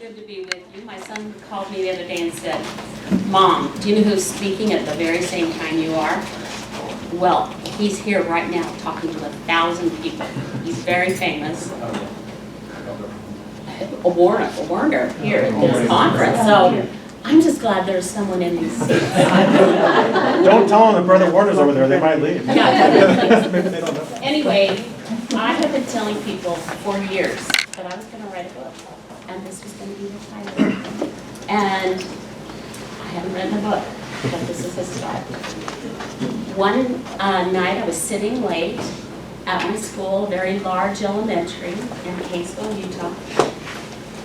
good to be with you. My son called me the other day and said, Mom, do you know who's speaking at the very same time you are? Well, he's here right now talking to 1,000 people. He's very famous. A Warner here at this conference. So I'm just glad there's someone in these seats. Don't tell them that Brother Warner's over there. They might leave. Yeah, Maybe they don't know. anyway, I have been telling people for years that I was going to write a book, and this was going to be the title. And I haven't read the book, but this is a start. One night I was sitting late at my school, very large elementary in Kaysville, Utah,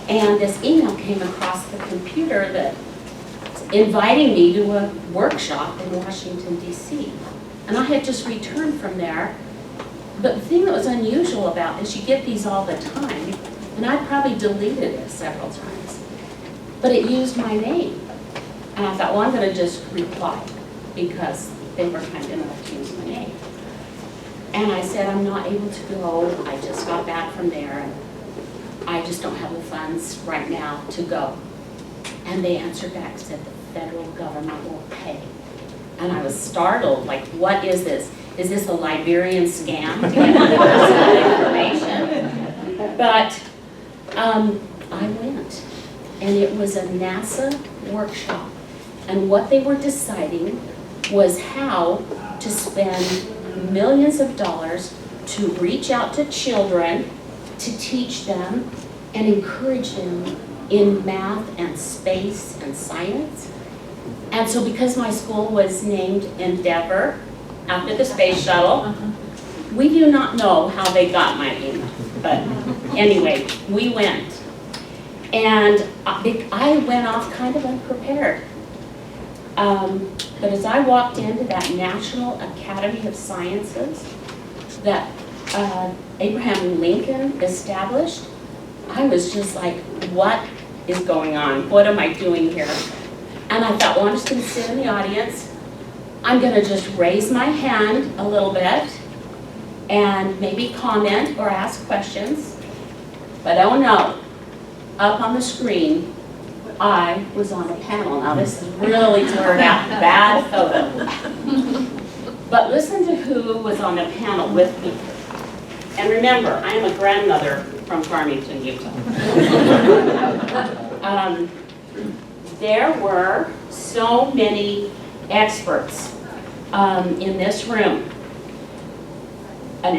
and this email came across the computer that inviting me to a workshop in Washington, D.C. And I had just returned from there. But the thing that was unusual about this, you get these all the time, and I probably deleted it several times, but it used my name. And I thought, well, I'm going to just reply because they were kind enough to use my name. And I said, I'm not able to go. I just got back from there, and I just don't have the funds right now to go. And they answered back and said, the federal government will pay. And I was startled, like, what is this? Is this a Liberian scam to get my personal information? But I went, and it was a NASA workshop. And what they were deciding was how to spend millions of dollars to reach out to children, to teach them and encourage them in math and space and science. And so because my school was named Endeavor, after the space shuttle, we do not know how they got my email. But anyway, we went. And I went off kind of unprepared. But as I walked into that National Academy of Sciences that Abraham Lincoln established, I was just like, what is going on? What am I doing here? And I thought, well, I'm just going to sit in the audience. I'm going to just raise my hand a little bit and maybe comment or ask questions. But oh no, up on the screen, I was on a panel. Now this is really blurred out, bad photo. But listen to who was on the panel with me. And remember, I am a grandmother from Farmington, Utah. There were so many experts in this room. And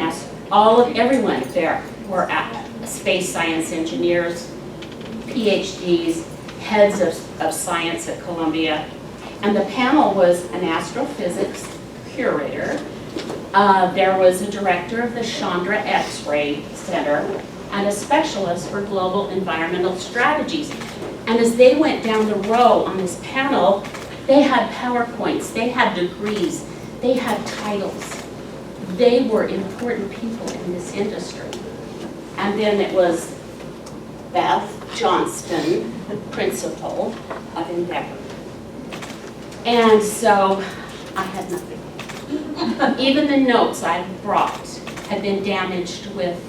everyone there were space science engineers, PhDs, heads of science at Columbia. And the panel was an astrophysics curator. There was a director of the Chandra X-ray Center and a specialist for global environmental strategies. And as they went down the row on this panel, they had PowerPoints, they had degrees, they had titles. They were important people in this industry. And then it was Beth Johnston, principal of Endeavor. And so I had nothing. Even the notes I brought had been damaged with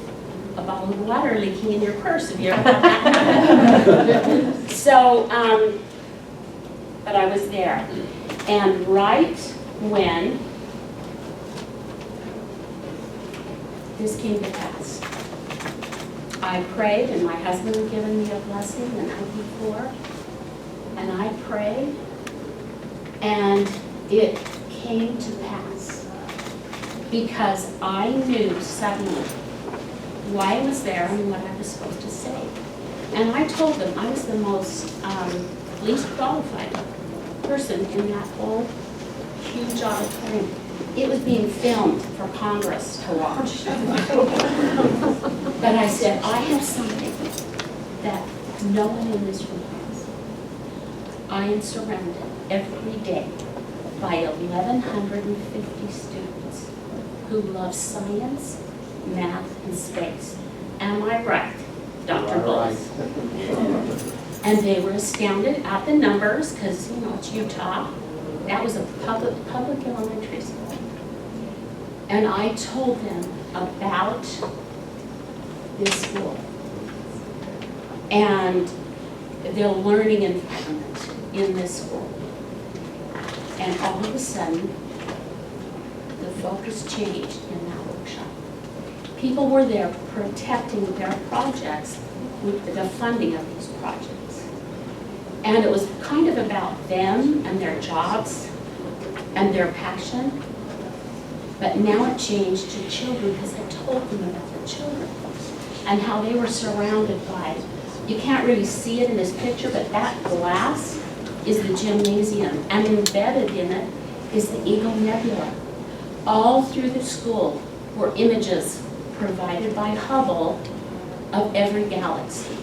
a bottle of water leaking in your purse. Have you ever had that? So, but I was there. And right when this came to pass, I prayed, and my husband had given me a blessing the night before, and I prayed, and it came to pass because I knew suddenly why I was there and what I was supposed to say. And I told them I was the most least qualified person in that whole huge auditorium. It was being filmed for Congress to watch. But I said, I have something that no one in this room has. I am surrounded every day by 1,150 students who love science, math, and space. Am I right, Dr. Bulls? And they were astounded at the numbers because, you know, it's Utah. That was a public elementary school. And I told them about this school. And the learning environment in this school. And all of a sudden, the focus changed in that workshop. People were there protecting their projects with the funding of these projects. And it was kind of about them and their jobs and their passion. But now it changed to children because I told them about the children and how they were surrounded by, you can't really see it in this picture, but that glass is the gymnasium, and embedded in it is the Eagle Nebula. All through the school were images provided by Hubble of every galaxy.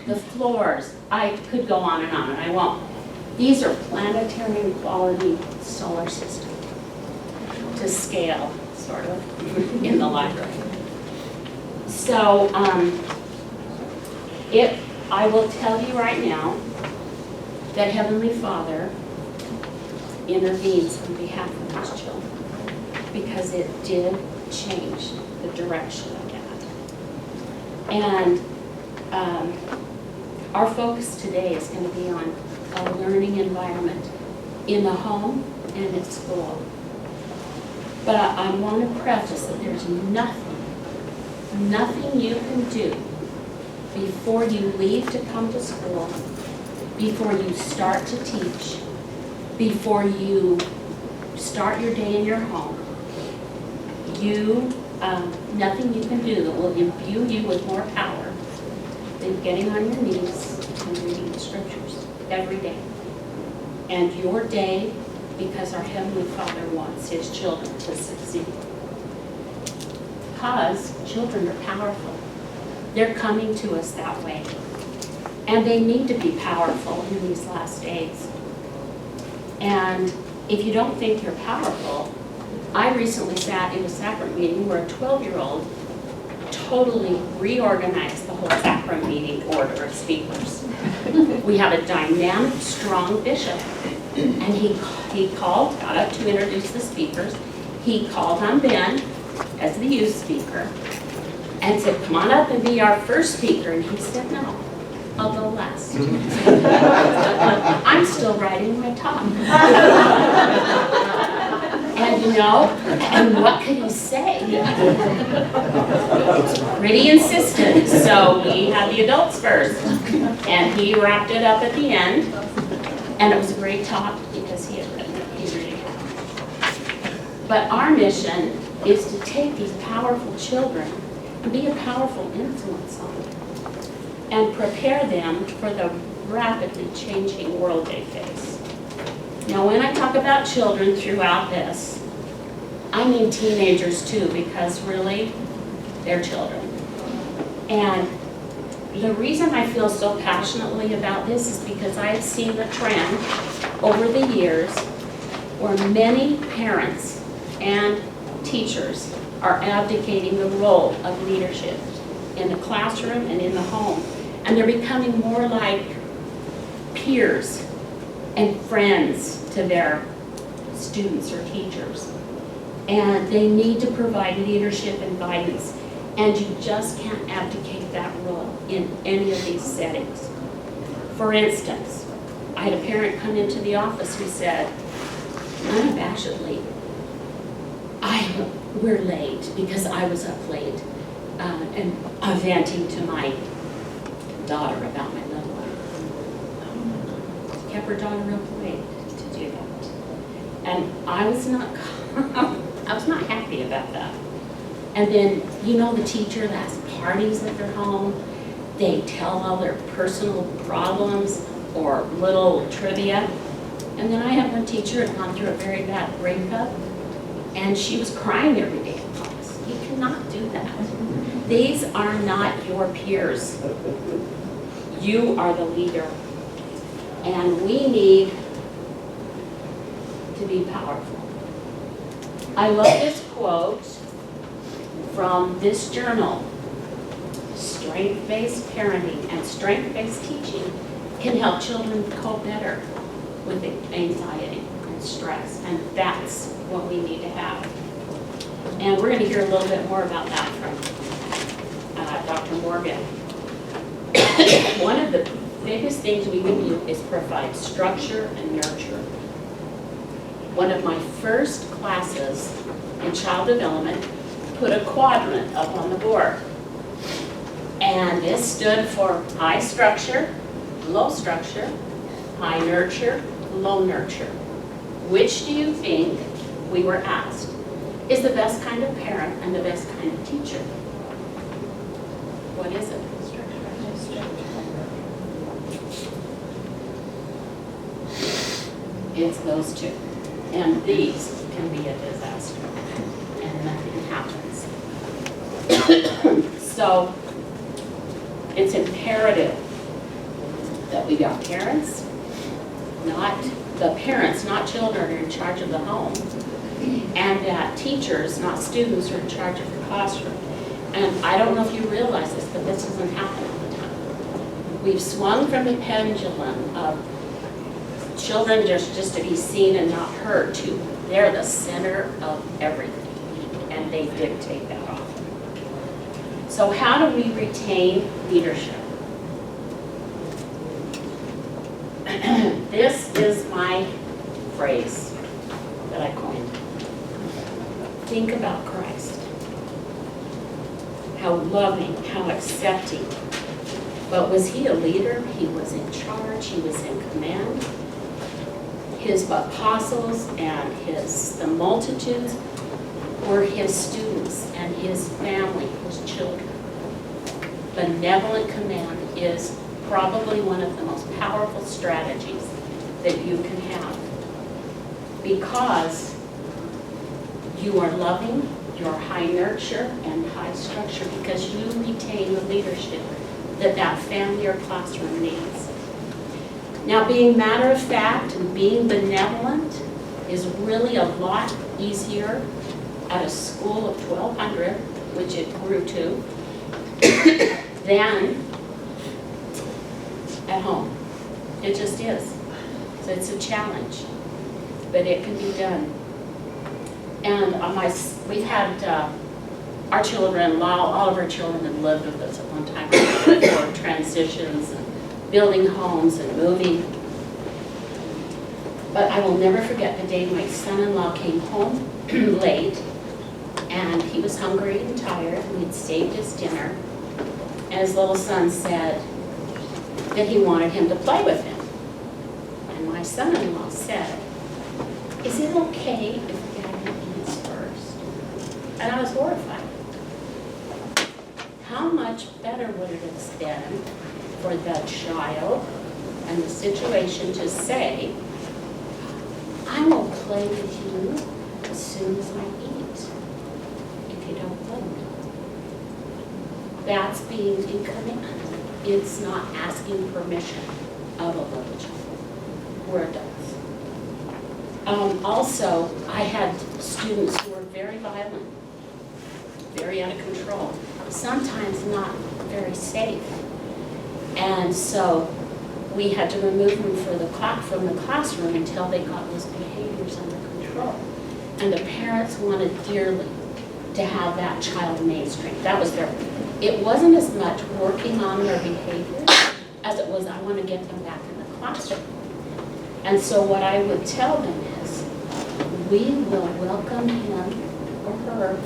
The floors, I could go on, and I won't. These are planetary quality solar system to scale, sort of, in the library. So, I will tell you right now that Heavenly Father intervenes on behalf of His children, because it did change the direction of that. And our focus today is going to be on a learning environment in the home and at school. But I want to preface that there's nothing you can do before you leave to come to school, before you start to teach, before you start your day in your home. Nothing you can do that will imbue you with more power than getting on your knees and reading the scriptures every day. And your day, because our Heavenly Father wants His children to succeed. Because children are powerful. They're coming to us that way. And they need to be powerful in these last days. And if you don't think you're powerful, I recently sat in a sacrament meeting where a 12-year-old totally reorganized the whole sacrament meeting order of speakers. We have a dynamic, strong bishop, and he got up to introduce the speakers. He called on Ben as the youth speaker and said, "Come on up and be our first speaker." And he said, "No, I'll go last." I'm still writing my talk. And and what could he say? Pretty insistent. So we had the adults first, and he wrapped it up at the end. And it was a great talk because he had written it. He really had. But our mission is to take these powerful children and be a powerful influence on them and prepare them for the rapidly changing world they face. Now, when I talk about children throughout this, I mean teenagers too, because really, they're children. And the reason I feel so passionately about this is because I have seen the trend over the years where many parents and teachers are abdicating the role of leadership in the classroom and in the home. And they're becoming more like peers and friends to their students or teachers. And they need to provide leadership and guidance. And you just can't abdicate that role in any of these settings. For instance, I had a parent come into the office who said, unabashedly, we're late because I was up late and venting to my daughter about my little one. Kept her daughter up late to do that. And I was not happy about that. And then, the teacher that has parties at their home, they tell all their personal problems or little trivia. And then I have one teacher who had gone through a very bad breakup, and she was crying every day in class. You cannot do that. These are not your peers. You are the leader. And we need to be powerful. I love this quote from this journal. Strength-based parenting and strength-based teaching can help children cope better with anxiety and stress, and that's what we need to have. And we're going to hear a little bit more about that from Dr. Morgan. One of the biggest things we can do is provide structure and nurture. One of my first classes in child development put a quadrant up on the board. And this stood for high structure, low structure, high nurture, low nurture. Which do you think, we were asked, is the best kind of parent and the best kind of teacher? What is it? It's those two. And these can be a disaster. And nothing happens. So it's imperative that we got parents, not children, are in charge of the home, and that teachers, not students, are in charge of the classroom. And I don't know if you realize this, but this doesn't happen all the time. We've swung from the pendulum of children just to be seen and not heard to they're the center of everything, and they dictate that often. So how do we retain leadership? This is my phrase that I coined. Think about Christ. How loving, how accepting. But was he a leader? He was in charge, he was in command. His apostles and the multitudes were his students and his family, his children. Benevolent command is probably one of the most powerful strategies that you can have, because you are loving, you're high nurture and high structure, because you retain the leadership that family or classroom needs. Now, being matter of fact and being benevolent is really a lot easier at a school of 1,200, which it grew to, than at home. It just is. So it's a challenge, but it can be done. And we've had our children, all of our children have lived with us at one time for transitions and building homes and moving. But I will never forget the day my son-in-law came home late, and he was hungry and tired, and he'd saved his dinner, and his little son said that he wanted him to play with him. And my son-in-law said, "Is it okay if Daddy eats first?" And I was horrified. How much better would it have been for the child and the situation to say, "I will play with you as soon as I eat, if you don't let me." That's being in command. It's not asking permission of a little child. We're adults. Also, I had students who were very violent, very out of control, sometimes not very safe. And so we had to remove them from the classroom until they got those behaviors under control. And the parents wanted dearly to have that child mainstream. That was it wasn't as much working on their behavior as it was, I want to get them back in the classroom. And so what I would tell them is, we will welcome him or her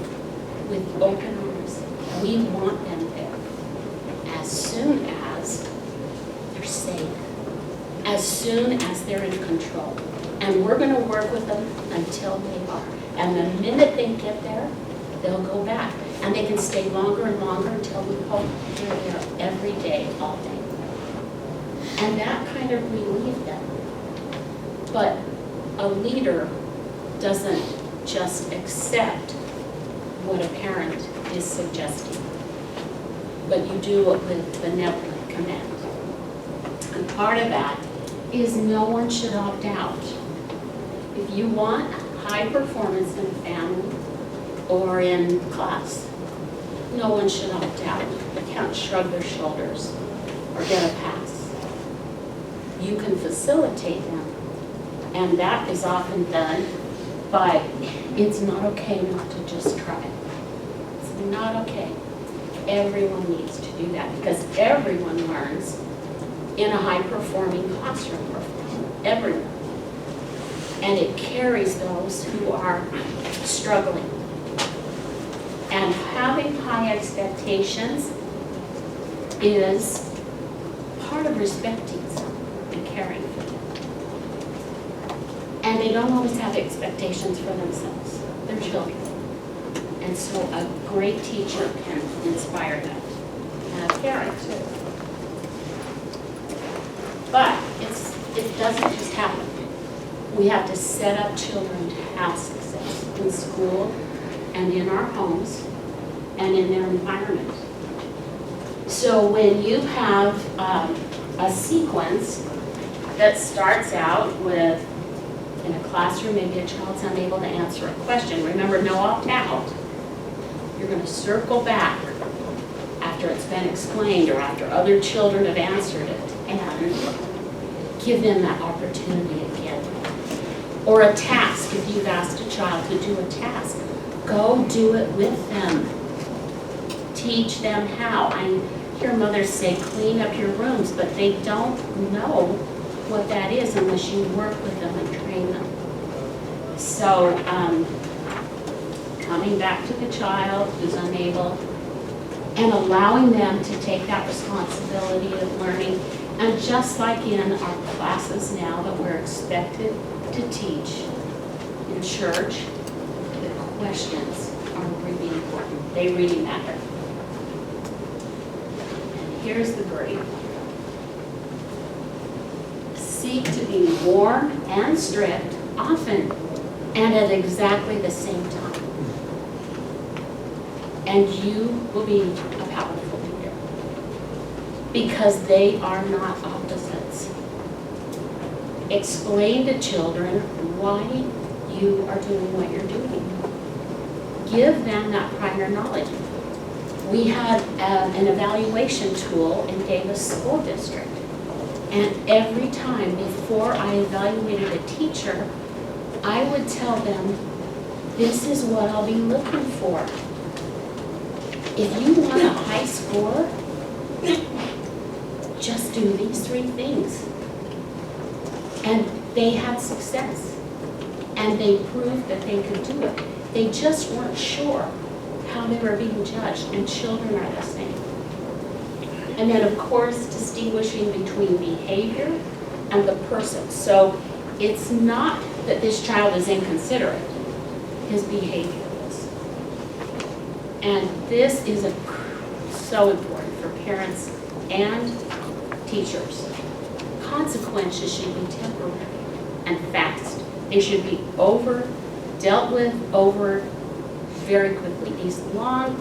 with open arms. We want them there as soon as they're safe, as soon as they're in control. And we're going to work with them until they are. And the minute they get there, they'll go back. And they can stay longer and longer until we hope they're there every day, all day. And that kind of relieves them. But a leader doesn't just accept what a parent is suggesting, but you do it with benevolent command. And part of that is no one should opt out. If you want high performance in family or in class, no one should opt out. You can't shrug their shoulders or get a pass. You can facilitate them, and that is often done by, it's not okay not to just try. It's not okay. Everyone needs to do that, because everyone learns in a high-performing classroom for everyone. And it carries those who are struggling. And having high expectations is part of respecting someone and caring for them. And they don't always have expectations for themselves. They're children. And so a great teacher can inspire that. And a parent too. But it doesn't just happen. We have to set up children to have success in school and in our homes and in their environment. So when you have a sequence that starts out with, in a classroom, maybe a child's unable to answer a question. Remember, no opt-out. You're going to circle back after it's been explained or after other children have answered it and give them that opportunity again. Or a task, if you've asked a child to do a task, go do it with them. Teach them how. I hear mothers say, clean up your rooms, but they don't know what that is unless you work with them and train them. So, coming back to the child who's unable and allowing them to take that responsibility of learning. And just like in our classes now that we're expected to teach in church, the questions are really important. They really matter. And here's the brief. Seek to be warm and strict, often and at exactly the same time. And you will be a powerful leader because they are not opposites. Explain to children why you are doing what you're doing. Give them that prior knowledge. We had an evaluation tool in Davis School District. And every time before I evaluated a teacher, I would tell them, this is what I'll be looking for. If you want a high score, just do these 3 things. And they had success. And they proved that they could do it. They just weren't sure how they were being judged, and children are the same. And then, of course, distinguishing between behavior and the person. So it's not that this child is inconsiderate. His behavior is. And this is so important for parents and teachers. Consequences should be temporary and fast. They should be dealt with very quickly. These long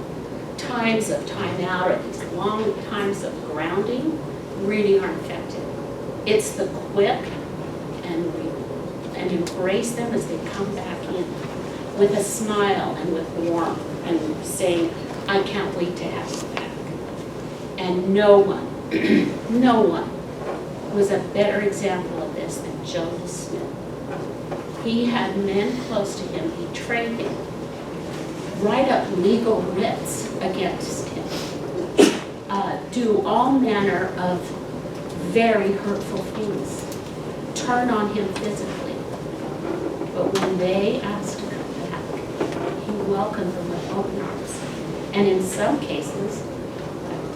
times of timeout or these long times of grounding really aren't effective. It's the quick and embrace them as they come back in with a smile and with warmth and saying, I can't wait to have you back. And no one was a better example of this than Joseph Smith. He had men close to him, he trained him, write up legal writs against him, do all manner of very hurtful things, turn on him physically. But when they asked to come back, he welcomed them with open arms. And in some cases,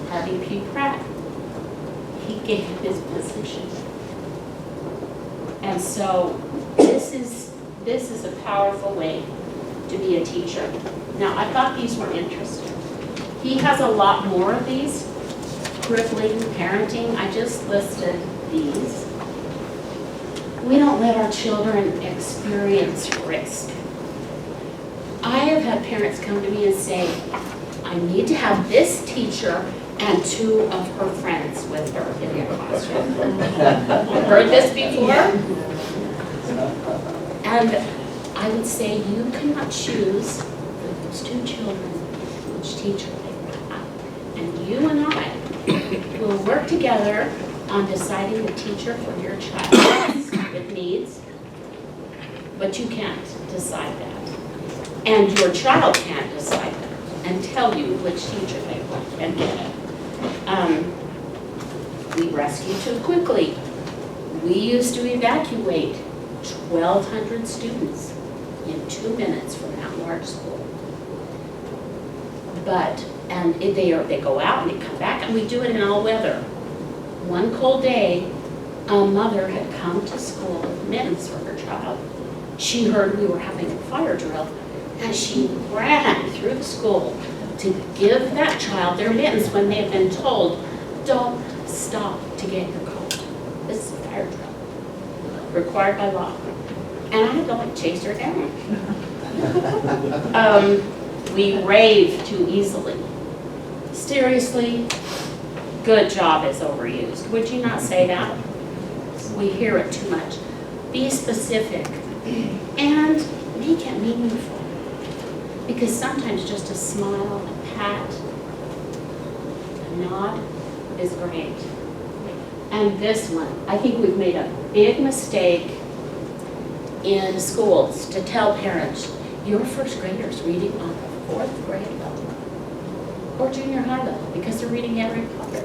Harvey P. Pratt, he gave his position. And so this is a powerful way to be a teacher. Now, I thought these were interesting. He has a lot more of these. Crippling parenting, I just listed these. We don't let our children experience risk. I have had parents come to me and say, I need to have this teacher and 2 of her friends with her in the classroom. Heard this before? And I would say you cannot choose for those 2 children which teacher they will have. And you and I will work together on deciding the teacher for your child with needs, but you can't decide that. And your child can't decide that and tell you which teacher they want and get it. We rescue too quickly. We used to evacuate 1,200 students in 2 minutes from that large school. But, and they go out and they come back, and we do it in all weather. One cold day, a mother had come to school with mittens for her child. She heard we were having a fire drill, and she ran through the school to give that child their mittens when they had been told, don't stop to get your coat. This is a fire drill, required by law. And I had to like chase her down. We rave too easily. Seriously, good job is overused. Would you not say that? We hear it too much. Be specific and make it meaningful. Because sometimes just a smile, a pat, a nod is great. And this one, I think we've made a big mistake in schools to tell parents, your first graders reading on the 4th grade level or junior high level because they're reading Harry Potter.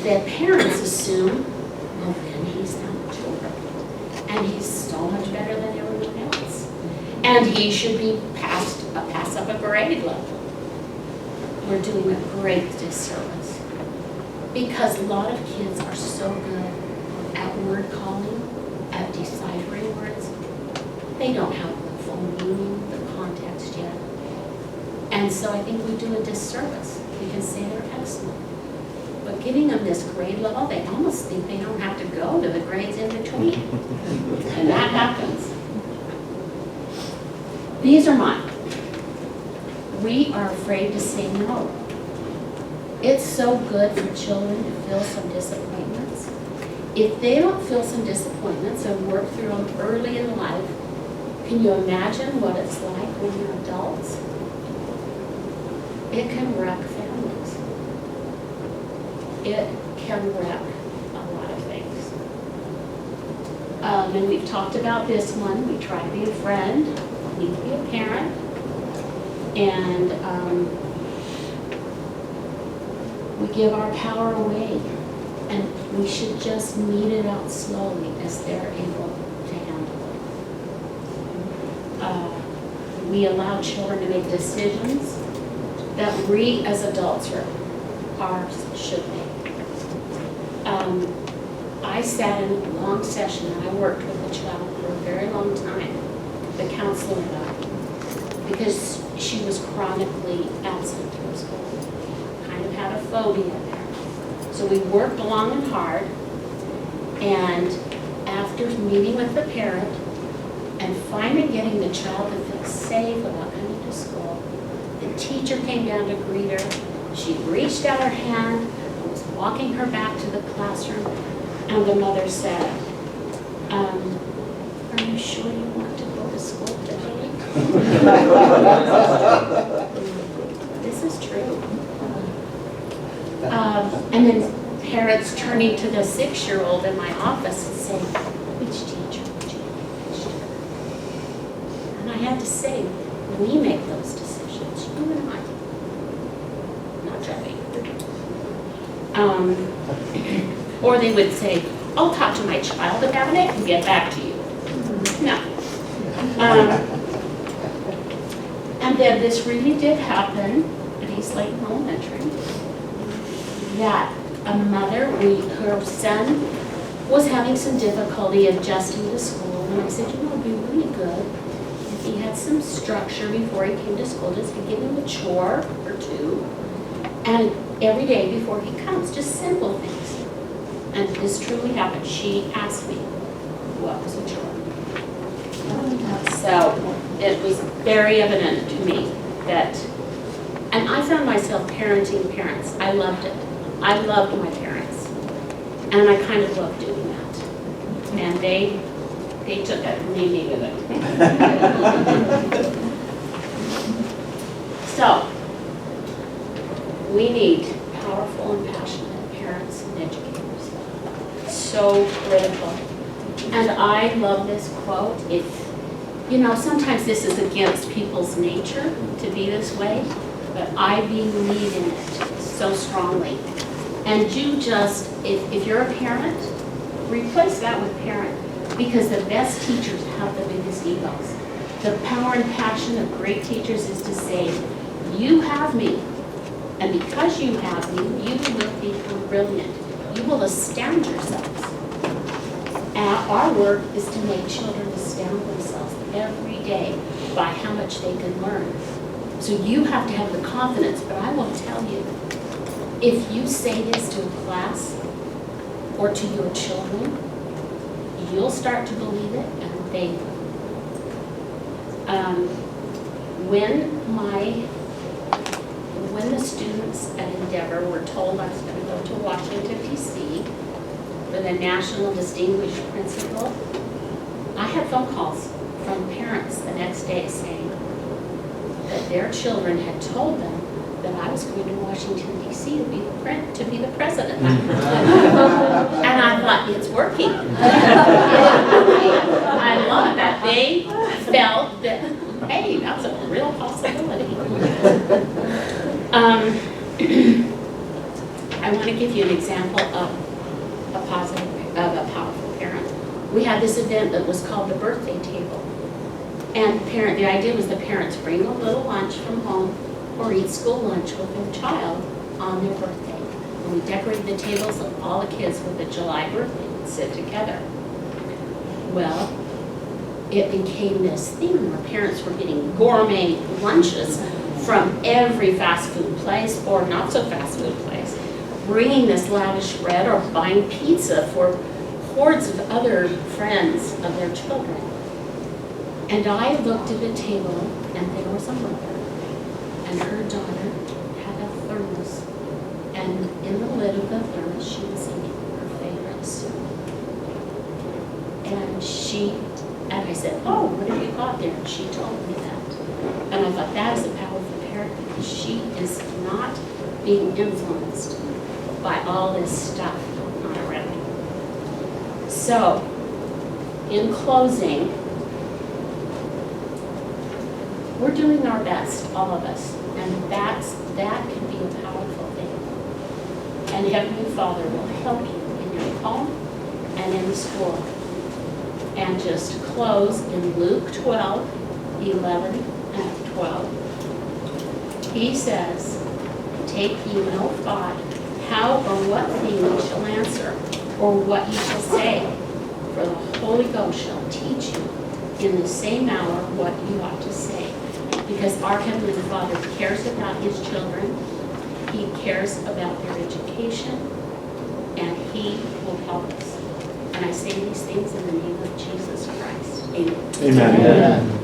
The parents assume, well then he's that much older and he's so much better than everyone else. And he should be pass up a grade level. We're doing a great disservice because a lot of kids are so good at word calling, at deciphering words. They don't have the full meaning, the context yet. And so I think we do a disservice. We can say they're excellent. But giving them this grade level, they almost think they don't have to go to the grades in between. And that happens. These are mine. We are afraid to say no. It's so good for children to feel some disappointments. If they don't feel some disappointments and work through them early in life, can you imagine what it's like when you're adults? It can wreck families. It can wreck a lot of things. And we've talked about this one. We try to be a friend. We need to be a parent. And we give our power away. And we should just mete it out slowly as they're able to handle it. We allow children to make decisions that we as adults should make. I sat in a long session and I worked with a child for a very long time, the counselor and I, because she was chronically absent from school, kind of had a phobia there. So we worked long and hard, and after meeting with the parent and finally getting the child to feel safe about coming to school, the teacher came down to greet her. She reached out her hand and was walking her back to the classroom, and the mother said, are you sure you want to go to school today? This is true. And then parents turning to the 6-year-old in my office and saying, which teacher would you like? And I had to say, we make those decisions, you and I. Not joking. Or they would say, I'll talk to my child about it and get back to you. No. And then this really did happen at East Lake Elementary, that a mother, her son was having some difficulty adjusting to school, and I said, it'd be really good if he had some structure before he came to school, just to give him a chore or two, and every day before he comes, just simple things. And this truly happened. She asked me, what was a chore? So it was very evident to me that, and I found myself parenting parents. I loved it. I loved my parents. And I kind of loved doing that. And they took it and they needed it. So, we need powerful and passionate parents and educators. So critical. And I love this quote. Sometimes this is against people's nature to be this way, but I believe in it so strongly. And you just, if you're a parent, replace that with parent, because the best teachers have the biggest egos. The power and passion of great teachers is to say, you have me, and because you have me, you will become brilliant. You will astound yourselves. And our work is to make children astound themselves every day by how much they can learn. So you have to have the confidence, but I will tell you, if you say this to a class or to your children, you'll start to believe it and they will. When the students at Endeavor were told I was going to go to Washington, D.C. for the National Distinguished Principal, I had phone calls from parents the next day saying that their children had told them that I was going to Washington, D.C. to be the president. And I thought, it's working. I love that. They felt that, hey, that's a real possibility. I want to give you an example of a powerful parent. We had this event that was called the birthday table. And the idea was the parents bring a little lunch from home or eat school lunch with their child on their birthday. And we decorated the tables of all the kids with a July birthday would sit together. Well, it became this thing where parents were getting gourmet lunches from every fast food place or not so fast food place, bringing this lavish bread or buying pizza for hordes of other friends of their children. And I looked at the table and there was a mother and her daughter had a thermos, and in the lid of the thermos she was eating her favorite soup. And I said, oh, what have you got there? And she told me that. And I thought, that is a powerful parent, because she is not being influenced by all this stuff on around her. So, in closing, we're doing our best, all of us, and that can be a powerful thing. And Heavenly Father will help you in your home and in the school. And just close in Luke 12, 11 and 12. He says, take ye no thought how or what thing ye shall answer, or what ye shall say, for the Holy Ghost shall teach you in the same hour what you ought to say. Because our Heavenly Father cares about His children, He cares about their education, and He will help us. And I say these things in the name of Jesus Christ. Amen. Amen.